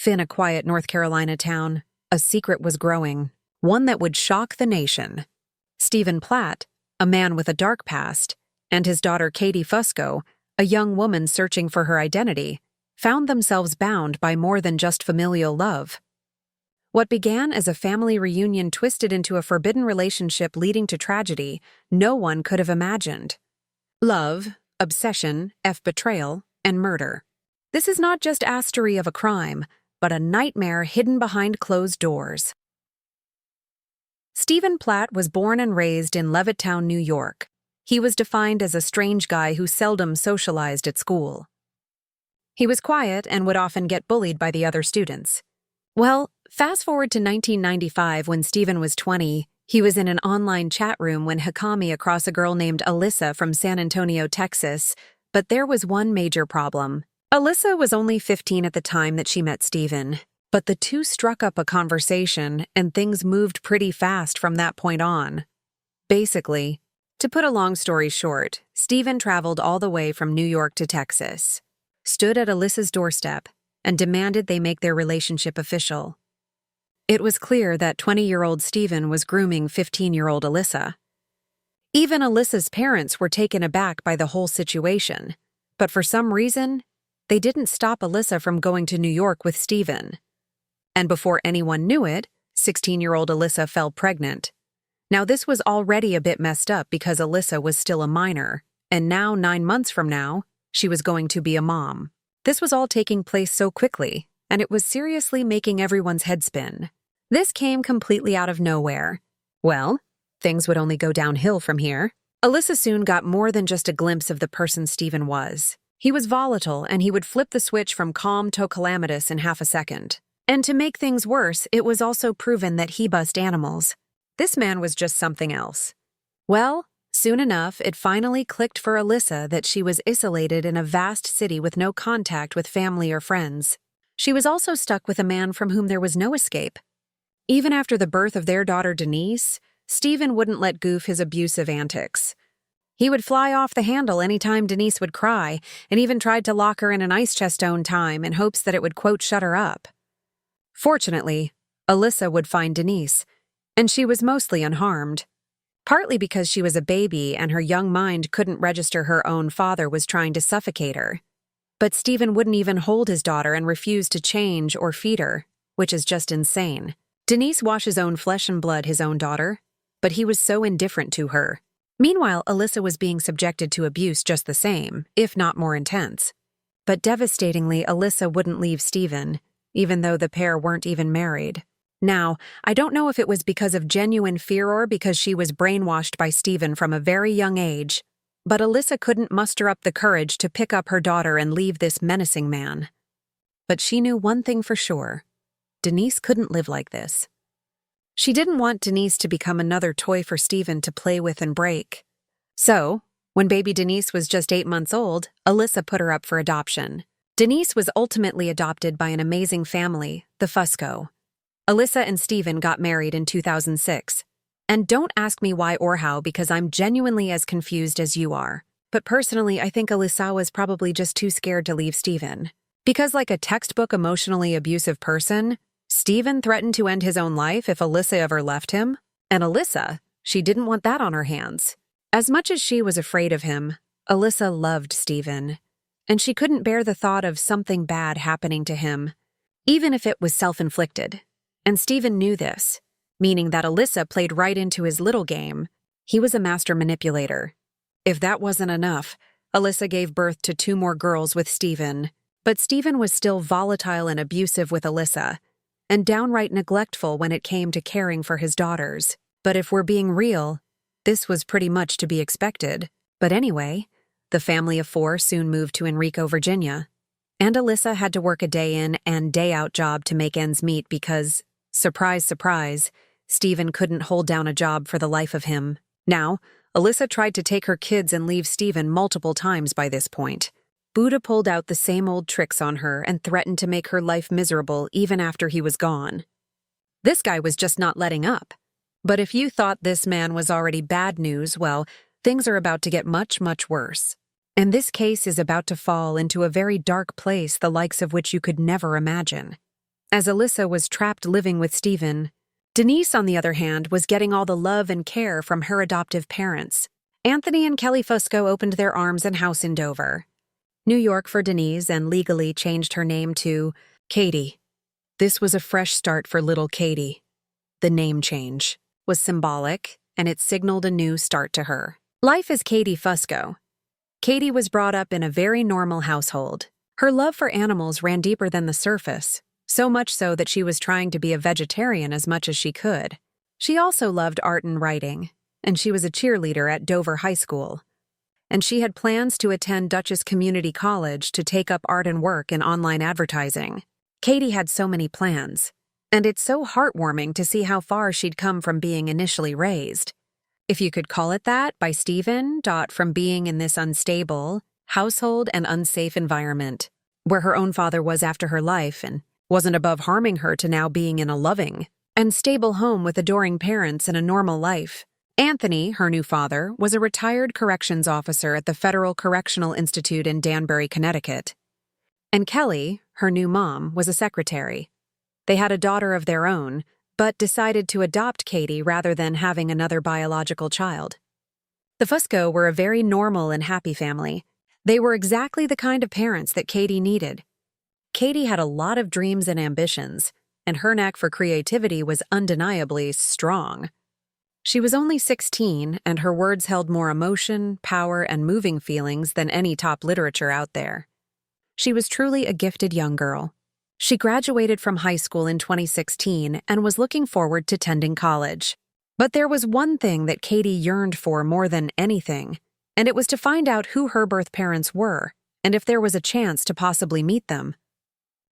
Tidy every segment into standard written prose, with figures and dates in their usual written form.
In a quiet North Carolina town, a secret was growing, one that would shock the nation. Stephen Platt, a man with a dark past, and his daughter Katie Fusco, a young woman searching for her identity, found themselves bound by more than just familial love. What began as a family reunion twisted into a forbidden relationship leading to tragedy no one could have imagined. Love, obsession, betrayal, and murder. This is not just a story of a crime, but a nightmare hidden behind closed doors. Stephen Platt was born and raised in Levittown, New York. He was defined as a strange guy who seldom socialized at school. He was quiet and would often get bullied by the other students. Well, fast forward to 1995 when Stephen was 20, he was in an online chat room when he came across a girl named Alyssa from San Antonio, Texas, but there was one major problem. Alyssa was only 15 at the time that she met Stephen, but the two struck up a conversation and things moved pretty fast from that point on. Basically, to put a long story short, Stephen traveled all the way from New York to Texas, stood at Alyssa's doorstep, and demanded they make their relationship official. It was clear that 20-year-old Stephen was grooming 15-year-old Alyssa. Even Alyssa's parents were taken aback by the whole situation, but for some reason, they didn't stop Alyssa from going to New York with Stephen. And before anyone knew it, 16-year-old Alyssa fell pregnant. Now this was already a bit messed up because Alyssa was still a minor, and now 9 months from now, she was going to be a mom. This was all taking place so quickly, and it was seriously making everyone's head spin. This came completely out of nowhere. Well, things would only go downhill from here. Alyssa soon got more than just a glimpse of the person Stephen was. He was volatile, and he would flip the switch from calm to calamitous in half a second. And to make things worse, it was also proven that he bussed animals. This man was just something else. Well, soon enough, it finally clicked for Alyssa that she was isolated in a vast city with no contact with family or friends. She was also stuck with a man from whom there was no escape. Even after the birth of their daughter Denise, Stephen wouldn't let goof his abusive antics. He would fly off the handle anytime Denise would cry, and even tried to lock her in an ice chest own time in hopes that it would, quote, shut her up. Fortunately, Alyssa would find Denise, and she was mostly unharmed. Partly because she was a baby and her young mind couldn't register her own father was trying to suffocate her. But Stephen wouldn't even hold his daughter and refused to change or feed her, which is just insane. Denise washed his own flesh and blood, his own daughter, but he was so indifferent to her. Meanwhile, Alyssa was being subjected to abuse just the same, if not more intense. But devastatingly, Alyssa wouldn't leave Stephen, even though the pair weren't even married. Now, I don't know if it was because of genuine fear or because she was brainwashed by Stephen from a very young age, but Alyssa couldn't muster up the courage to pick up her daughter and leave this menacing man. But she knew one thing for sure. Denise couldn't live like this. She didn't want Denise to become another toy for Stephen to play with and break. So, when baby Denise was just 8 months old, Alyssa put her up for adoption. Denise was ultimately adopted by an amazing family, the Fusco. Alyssa and Stephen got married in 2006. And don't ask me why or how because I'm genuinely as confused as you are. But personally, I think Alyssa was probably just too scared to leave Stephen. Because like a textbook emotionally abusive person, Stephen threatened to end his own life if Alyssa ever left him. And Alyssa, she didn't want that on her hands. As much as she was afraid of him, Alyssa loved Stephen. And she couldn't bear the thought of something bad happening to him, even if it was self-inflicted. And Stephen knew this, meaning that Alyssa played right into his little game. He was a master manipulator. If that wasn't enough, Alyssa gave birth to 2 more girls with Stephen. But Stephen was still volatile and abusive with Alyssa, and downright neglectful when it came to caring for his daughters. But if we're being real, this was pretty much to be expected. But anyway, the family of 4 soon moved to Enrico, Virginia. And Alyssa had to work a day-in and day-out job to make ends meet because, surprise, surprise, Stephen couldn't hold down a job for the life of him. Now, Alyssa tried to take her kids and leave Stephen multiple times by this point. Buddha pulled out the same old tricks on her and threatened to make her life miserable even after he was gone. This guy was just not letting up. But if you thought this man was already bad news, well, things are about to get much, much worse. And this case is about to fall into a very dark place the likes of which you could never imagine. as Alyssa was trapped living with Stephen. Denise, on the other hand, was getting all the love and care from her adoptive parents. Anthony and Kelly Fusco opened their arms and house in Dover, New York for Denise, and legally changed her name to Katie. This was a fresh start for little Katie. The name change was symbolic, and it signaled a new start to her. Life as Katie Fusco. Katie was brought up in a very normal household. Her love for animals ran deeper than the surface, so much so that she was trying to be a vegetarian as much as she could. She also loved art and writing, and she was a cheerleader at Dover High School. And she had plans to attend Dutchess Community College to take up art and work in online advertising. Katie had so many plans, and it's so heartwarming to see how far she'd come from being initially raised, if you could call it that, by Stephen. From being in this unstable household and unsafe environment, where her own father was after her life and wasn't above harming her, to now being in a loving and stable home with adoring parents and a normal life. Anthony, her new father, was a retired corrections officer at the Federal Correctional Institute in Danbury, Connecticut. And Kelly, her new mom, was a secretary. They had a daughter of their own, but decided to adopt Katie rather than having another biological child. The Fusco were a very normal and happy family. They were exactly the kind of parents that Katie needed. Katie had a lot of dreams and ambitions, and her knack for creativity was undeniably strong. She was only 16, and her words held more emotion, power, and moving feelings than any top literature out there. She was truly a gifted young girl. She graduated from high school in 2016 and was looking forward to attending college. But there was one thing that Katie yearned for more than anything, and it was to find out who her birth parents were, and if there was a chance to possibly meet them.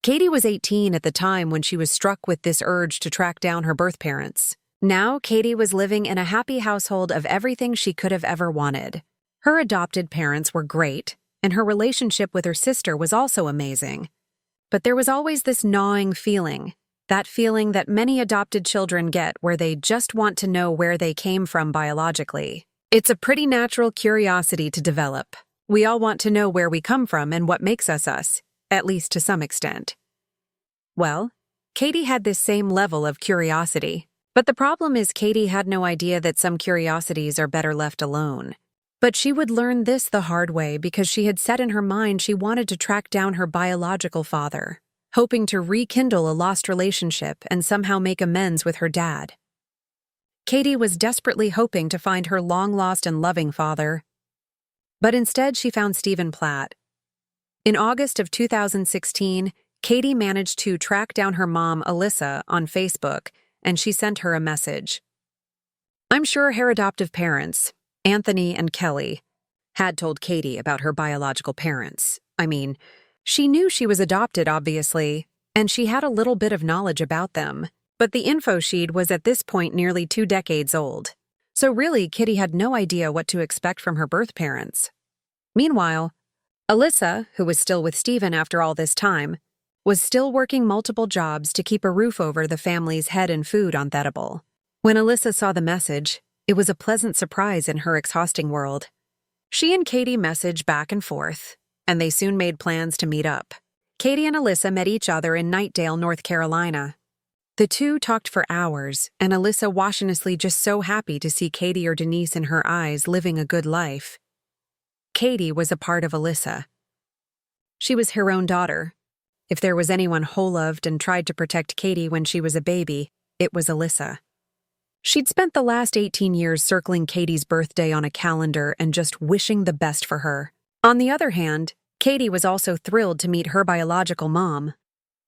Katie was 18 at the time when she was struck with this urge to track down her birth parents. Now, Katie was living in a happy household of everything she could have ever wanted. Her adopted parents were great, and her relationship with her sister was also amazing. But there was always this gnawing feeling, that feeling that many adopted children get where they just want to know where they came from biologically. It's a pretty natural curiosity to develop. We all want to know where we come from and what makes us, at least to some extent. Well, Katie had this same level of curiosity. But the problem is Katie had no idea that some curiosities are better left alone. But she would learn this the hard way because she had set in her mind she wanted to track down her biological father, hoping to rekindle a lost relationship and somehow make amends with her dad. Katie was desperately hoping to find her long-lost and loving father. But instead she found Stephen Platt. In August of 2016, Katie managed to track down her mom, Alyssa, on Facebook, and she sent her a message. I'm sure her adoptive parents, Anthony and Kelly, had told Katie about her biological parents. I mean, she knew she was adopted, obviously, and she had a little bit of knowledge about them, but the info sheet was at this point nearly 2 decades old. So really, Kitty had no idea what to expect from her birth parents. Meanwhile, Alyssa, who was still with Stephen after all this time, was still working multiple jobs to keep a roof over the family's head and food on Thettable. When Alyssa saw the message, it was a pleasant surprise in her exhausting world. She and Katie messaged back and forth, and they soon made plans to meet up. Katie and Alyssa met each other in Knightdale, North Carolina. The two talked for hours, and Alyssa was honestly just so happy to see Katie or Denise in her eyes living a good life. Katie was a part of Alyssa. She was her own daughter. If there was anyone who loved and tried to protect Katie when she was a baby, it was Alyssa. She'd spent the last 18 years circling Katie's birthday on a calendar and just wishing the best for her. On the other hand, Katie was also thrilled to meet her biological mom.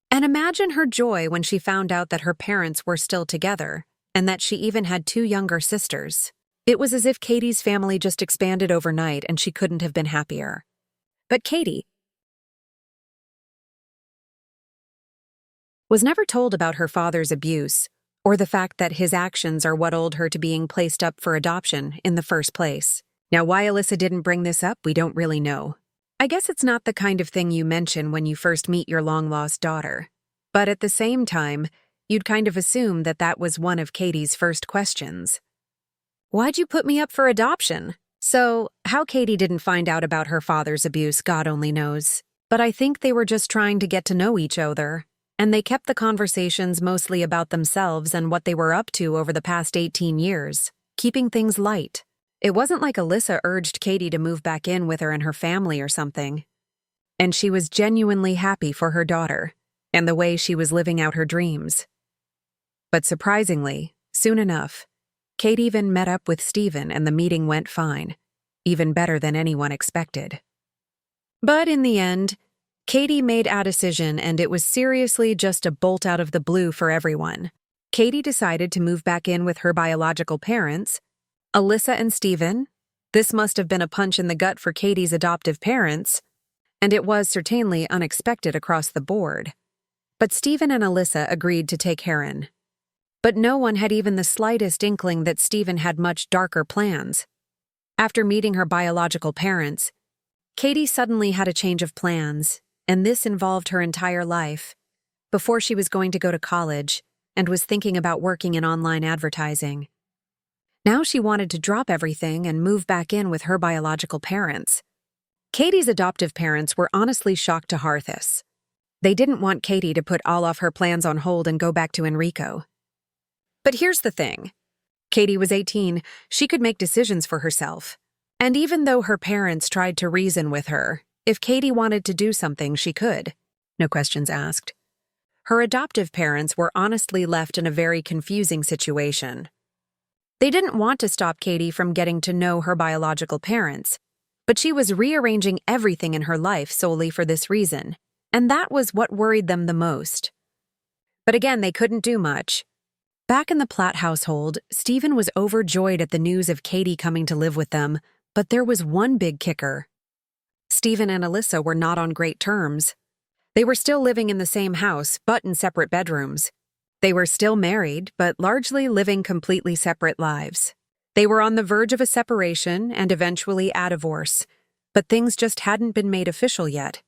And imagine her joy when she found out that her parents were still together, and that she even had 2 younger sisters. It was as if Katie's family just expanded overnight and she couldn't have been happier. But Katie was never told about her father's abuse, or the fact that his actions are what lulled her to being placed up for adoption in the first place. Now, why Alyssa didn't bring this up, we don't really know. I guess it's not the kind of thing you mention when you first meet your long-lost daughter. But at the same time, you'd kind of assume that that was one of Katie's first questions. Why'd you put me up for adoption? So, how Katie didn't find out about her father's abuse, God only knows. But I think they were just trying to get to know each other, and they kept the conversations mostly about themselves and what they were up to over the past 18 years, keeping things light. It wasn't like Alyssa urged Katie to move back in with her and her family or something. And she was genuinely happy for her daughter and the way she was living out her dreams. But surprisingly, soon enough, Kate even met up with Stephen and the meeting went fine, even better than anyone expected. But in the end, Katie made a decision and it was seriously just a bolt out of the blue for everyone. Katie decided to move back in with her biological parents, Alyssa and Stephen. This must have been a punch in the gut for Katie's adoptive parents, and it was certainly unexpected across the board. But Stephen and Alyssa agreed to take her in. But no one had even the slightest inkling that Stephen had much darker plans. After meeting her biological parents, Katie suddenly had a change of plans, and this involved her entire life. Before she was going to go to college and was thinking about working in online advertising. Now she wanted to drop everything and move back in with her biological parents. Katie's adoptive parents were honestly shocked to hear this. They didn't want Katie to put all of her plans on hold and go back to Enrico. But here's the thing. Katie was 18, she could make decisions for herself. And even though her parents tried to reason with her, if Katie wanted to do something, she could. No questions asked. Her adoptive parents were honestly left in a very confusing situation. They didn't want to stop Katie from getting to know her biological parents, but she was rearranging everything in her life solely for this reason, and that was what worried them the most. But again, they couldn't do much. Back in the Platt household, Stephen was overjoyed at the news of Katie coming to live with them, but there was one big kicker. Stephen and Alyssa were not on great terms. They were still living in the same house, but in separate bedrooms. They were still married, but largely living completely separate lives. They were on the verge of a separation and eventually a divorce, but things just hadn't been made official yet.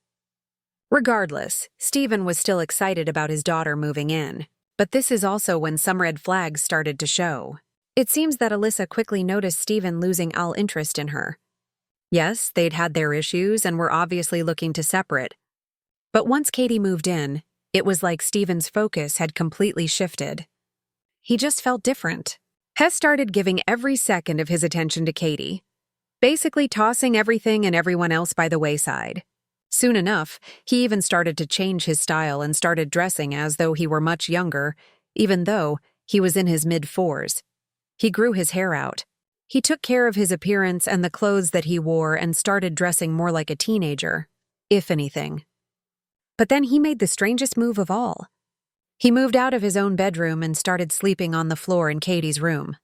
Regardless, Stephen was still excited about his daughter moving in, but this is also when some red flags started to show. It seems that Alyssa quickly noticed Stephen losing all interest in her. Yes, they'd had their issues and were obviously looking to separate. But once Katie moved in, it was like Stephen's focus had completely shifted. He just felt different. Hess started giving every second of his attention to Katie, basically tossing everything and everyone else by the wayside. Soon enough, he even started to change his style and started dressing as though he were much younger, even though he was in his mid-40s. He grew his hair out. He took care of his appearance and the clothes that he wore and started dressing more like a teenager, if anything. But then he made the strangest move of all. He moved out of his own bedroom and started sleeping on the floor in Katie's room.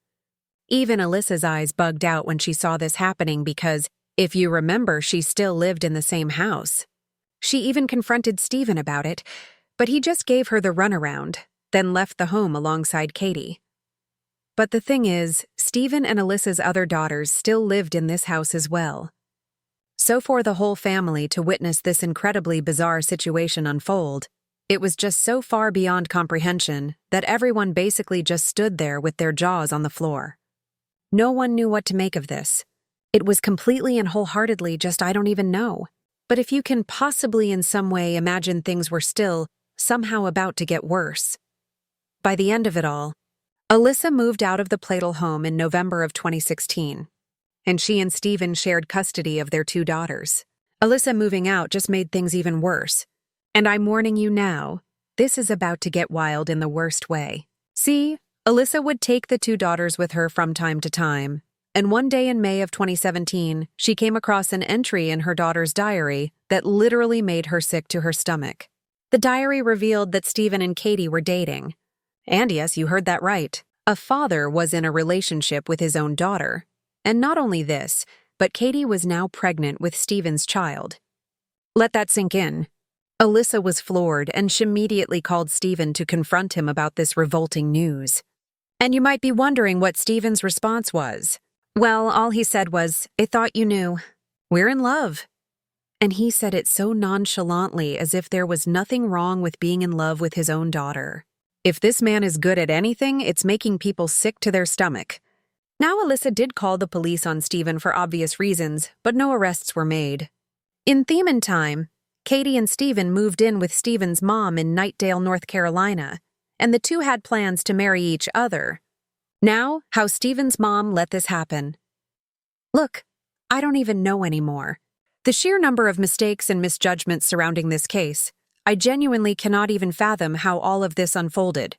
Even Alyssa's eyes bugged out when she saw this happening because, if you remember, she still lived in the same house. She even confronted Stephen about it, but he just gave her the runaround, then left the home alongside Katie. But the thing is, Stephen and Alyssa's other daughters still lived in this house as well. So for the whole family to witness this incredibly bizarre situation unfold, it was just so far beyond comprehension that everyone basically just stood there with their jaws on the floor. No one knew what to make of this. It was completely and wholeheartedly just I don't even know. But if you can possibly in some way imagine things were still somehow about to get worse. By the end of it all, Alyssa moved out of the Platel home in November of 2016. And she and Stephen shared custody of their 2 daughters. Alyssa moving out just made things even worse. And I'm warning you now, this is about to get wild in the worst way. See, Alyssa would take the 2 daughters with her from time to time, and one day in May of 2017, she came across an entry in her daughter's diary that literally made her sick to her stomach. The diary revealed that Stephen and Katie were dating. And yes, you heard that right. A father was in a relationship with his own daughter. And not only this, but Katie was now pregnant with Stephen's child. Let that sink in. Alyssa was floored and she immediately called Stephen to confront him about this revolting news. And you might be wondering what Stephen's response was. Well, all he said was, "I thought you knew. We're in love." And he said it so nonchalantly as if there was nothing wrong with being in love with his own daughter. If this man is good at anything, it's making people sick to their stomach. Now Alyssa did call the police on Stephen for obvious reasons, but no arrests were made. In theme and time, Katie and Stephen moved in with Stephen's mom in Knightdale, North Carolina, and the two had plans to marry each other. Now, how Stephen's mom let this happen. Look, I don't even know anymore. The sheer number of mistakes and misjudgments surrounding this case, I genuinely cannot even fathom how all of this unfolded.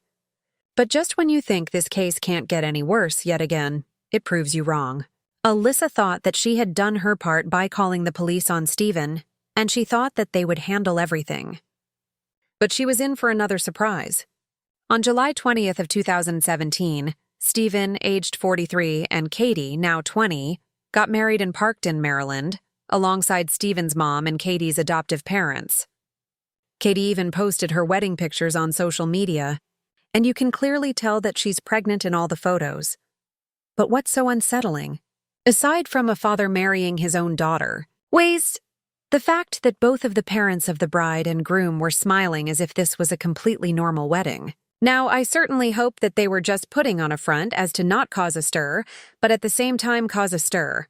But just when you think this case can't get any worse yet again, it proves you wrong. Alyssa thought that she had done her part by calling the police on Stephen, and she thought that they would handle everything. But she was in for another surprise. On July 20th of 2017, Stephen, aged 43, and Katie, now 20, got married in Parkton, Maryland, alongside Stephen's mom and Katie's adoptive parents. Katie even posted her wedding pictures on social media, and you can clearly tell that she's pregnant in all the photos. But what's so unsettling? Aside from a father marrying his own daughter, the fact that both of the parents of the bride and groom were smiling as if this was a completely normal wedding. Now, I certainly hope that they were just putting on a front as to not cause a stir, but at the same time cause a stir.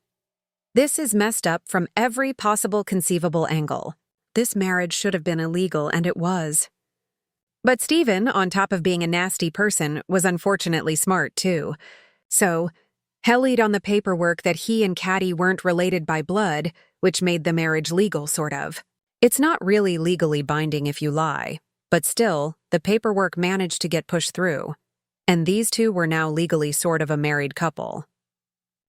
This is messed up from every possible conceivable angle. This marriage should have been illegal, and it was. But Stephen, on top of being a nasty person, was unfortunately smart, too. So, hellied on the paperwork that he and Katie weren't related by blood, which made the marriage legal, sort of. It's not really legally binding if you lie, but still, the paperwork managed to get pushed through, and these two were now legally sort of a married couple.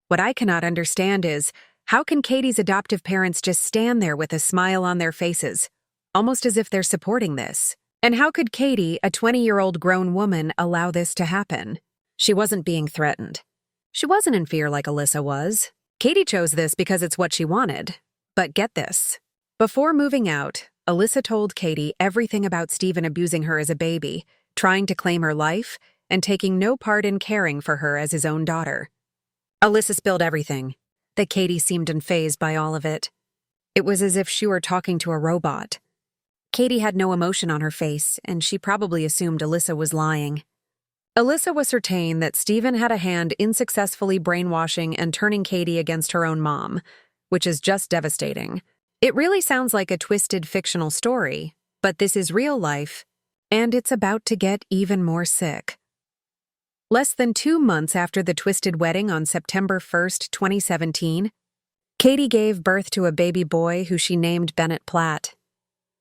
What I cannot understand is, how can Katie's adoptive parents just stand there with a smile on their faces, almost as if they're supporting this? And how could Katie, a 20-year-old grown woman, allow this to happen? She wasn't being threatened. She wasn't in fear like Alyssa was. Katie chose this because it's what she wanted. But get this. Before moving out, Alyssa told Katie everything about Stephen abusing her as a baby, trying to claim her life, and taking no part in caring for her as his own daughter. Alyssa spilled everything, that Katie seemed unfazed by all of it. It was as if she were talking to a robot. Katie had no emotion on her face, and she probably assumed Alyssa was lying. Alyssa was certain that Stephen had a hand in successfully brainwashing and turning Katie against her own mom, which is just devastating. It really sounds like a twisted fictional story, but this is real life, and it's about to get even more sick. Less than 2 months after the twisted wedding on September 1st, 2017, Katie gave birth to a baby boy who she named Bennett Platt.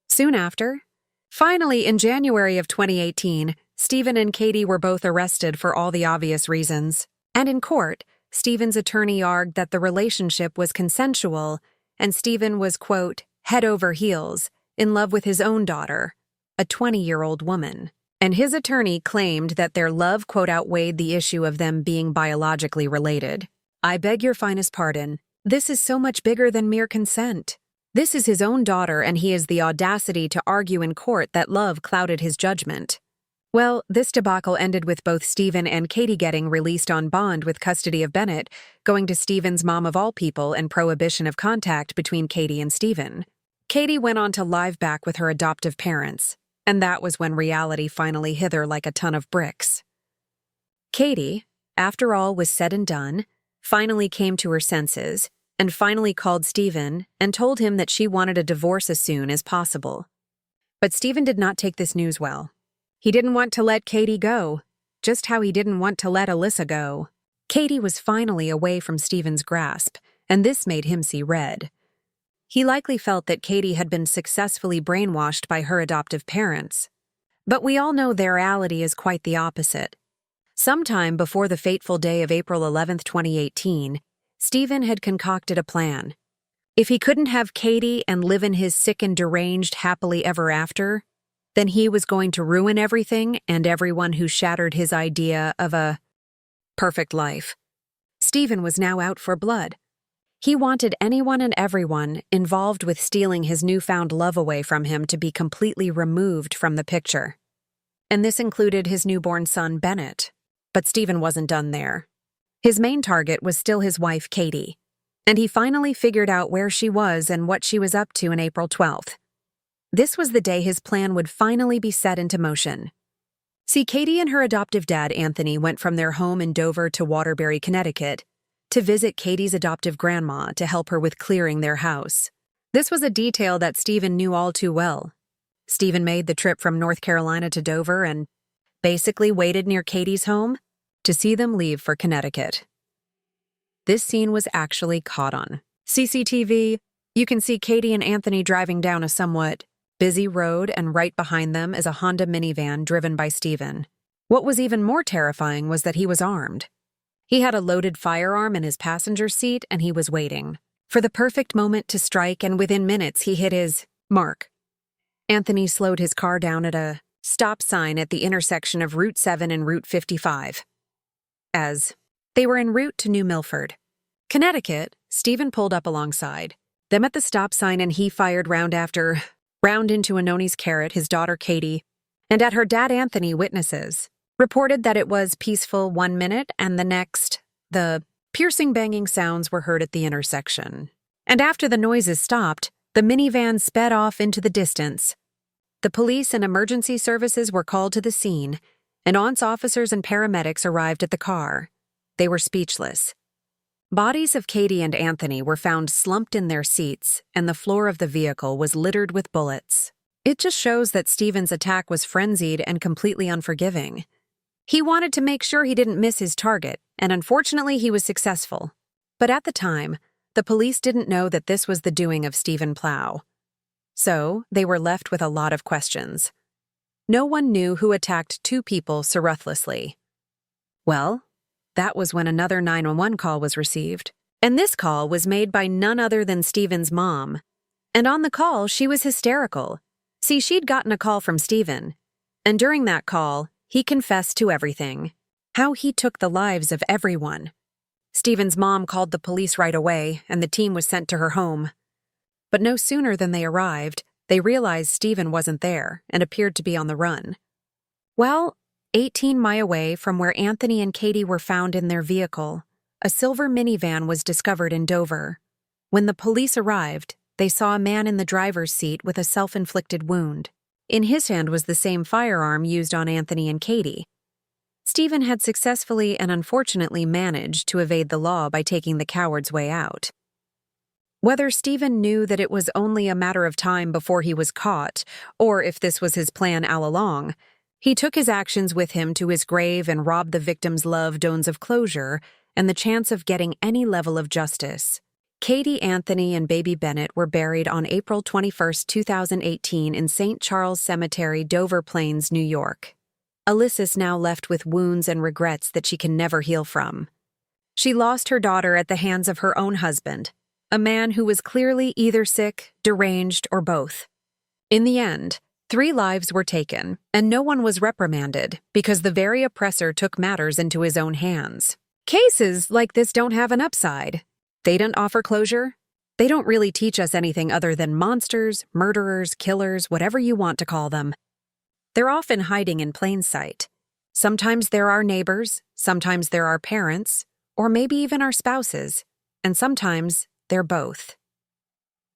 Soon after, finally in January of 2018, Stephen and Katie were both arrested for all the obvious reasons. And in court, Stephen's attorney argued that the relationship was consensual, and Stephen was, quote, head over heels, in love with his own daughter, a 20-year-old woman. And his attorney claimed that their love, quote, outweighed the issue of them being biologically related. I beg your finest pardon. This is so much bigger than mere consent. This is his own daughter, and he has the audacity to argue in court that love clouded his judgment. Well, this debacle ended with both Stephen and Katie getting released on bond with custody of Bennett, going to Stephen's mom of all people and prohibition of contact between Katie and Stephen. Katie went on to live back with her adoptive parents, and that was when reality finally hit her like a ton of bricks. Katie, after all was said and done, finally came to her senses and finally called Stephen and told him that she wanted a divorce as soon as possible. But Stephen did not take this news well. He didn't want to let Katie go, just how he didn't want to let Alyssa go. Katie was finally away from Stephen's grasp, and this made him see red. He likely felt that Katie had been successfully brainwashed by her adoptive parents. But we all know their reality is quite the opposite. Sometime before the fateful day of April 11th, 2018, Stephen had concocted a plan. If he couldn't have Katie and live in his sick and deranged happily ever after, then he was going to ruin everything and everyone who shattered his idea of a perfect life. Stephen was now out for blood. He wanted anyone and everyone involved with stealing his newfound love away from him to be completely removed from the picture. And this included his newborn son, Bennett. But Stephen wasn't done there. His main target was still his wife, Katie, and he finally figured out where she was and what she was up to on April 12th. This was the day his plan would finally be set into motion. See, Katie and her adoptive dad, Anthony, went from their home in Dover to Waterbury, Connecticut, to visit Katie's adoptive grandma to help her with clearing their house. This was a detail that Stephen knew all too well. Stephen made the trip from North Carolina to Dover and basically waited near Katie's home to see them leave for Connecticut. This scene was actually caught on CCTV. You can see Katie and Anthony driving down a somewhat busy road, and right behind them is a Honda minivan driven by Stephen. What was even more terrifying was that he was armed. He had a loaded firearm in his passenger seat, and he was waiting for the perfect moment to strike, and within minutes he hit his mark. Anthony slowed his car down at a stop sign at the intersection of Route 7 and Route 55. As they were en route to New Milford, Connecticut, Stephen pulled up alongside them at the stop sign, and he fired round after round into Anoni's Carrot, his daughter Katie, and at her dad Anthony. Witnesses reported that it was peaceful 1 minute, and the next, the piercing banging sounds were heard at the intersection. And after the noises stopped, the minivan sped off into the distance. The police and emergency services were called to the scene, and once officers and paramedics arrived at the car, they were speechless. Bodies of Katie and Anthony were found slumped in their seats, and the floor of the vehicle was littered with bullets. It just shows that Stephen's attack was frenzied and completely unforgiving. He wanted to make sure he didn't miss his target, and unfortunately he was successful. But at the time, the police didn't know that this was the doing of Stephen Plow. So, they were left with a lot of questions. No one knew who attacked two people so ruthlessly. Well, that was when another 911 call was received. And this call was made by none other than Stephen's mom. And on the call, she was hysterical. See, she'd gotten a call from Stephen. And during that call, he confessed to everything. How he took the lives of everyone. Stephen's mom called the police right away, and the team was sent to her home. But no sooner than they arrived, they realized Stephen wasn't there and appeared to be on the run. Well, 18 miles away from where Anthony and Katie were found in their vehicle, a silver minivan was discovered in Dover. When the police arrived, they saw a man in the driver's seat with a self-inflicted wound. In his hand was the same firearm used on Anthony and Katie. Stephen had successfully and unfortunately managed to evade the law by taking the coward's way out. Whether Stephen knew that it was only a matter of time before he was caught, or if this was his plan all along, he took his actions with him to his grave and robbed the victim's loved ones of closure and the chance of getting any level of justice. Katie, Anthony, and baby Bennett were buried on April 21, 2018 in St. Charles Cemetery, Dover Plains, New York. Alyssa's now left with wounds and regrets that she can never heal from. She lost her daughter at the hands of her own husband, a man who was clearly either sick, deranged, or both. In the end, 3 lives were taken, and no one was reprimanded because the very oppressor took matters into his own hands. Cases like this don't have an upside. They don't offer closure. They don't really teach us anything other than monsters, murderers, killers, whatever you want to call them. They're often hiding in plain sight. Sometimes they're our neighbors, sometimes they're our parents, or maybe even our spouses, and sometimes they're both.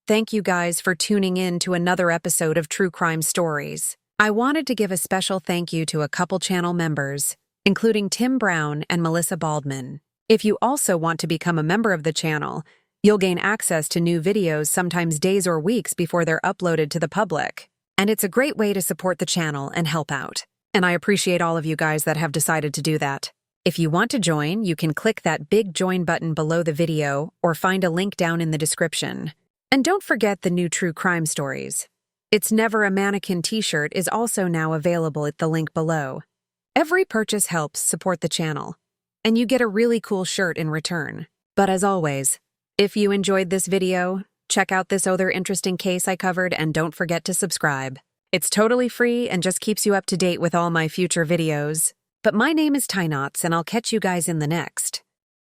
Thank you guys for tuning in to another episode of True Crime Stories. I wanted to give a special thank you to a couple channel members, including Tim Brown and Melissa Baldman. If you also want to become a member of the channel, you'll gain access to new videos sometimes days or weeks before they're uploaded to the public. And it's a great way to support the channel and help out. And I appreciate all of you guys that have decided to do that. If you want to join, you can click that big join button below the video or find a link down in the description. And don't forget the new True Crime Stories. It's Never a Mannequin t-shirt is also now available at the link below. Every purchase helps support the channel, and you get a really cool shirt in return. But as always, if you enjoyed this video, check out this other interesting case I covered and don't forget to subscribe. It's totally free and just keeps you up to date with all my future videos. But my name is Ty Knots, and I'll catch you guys in the next.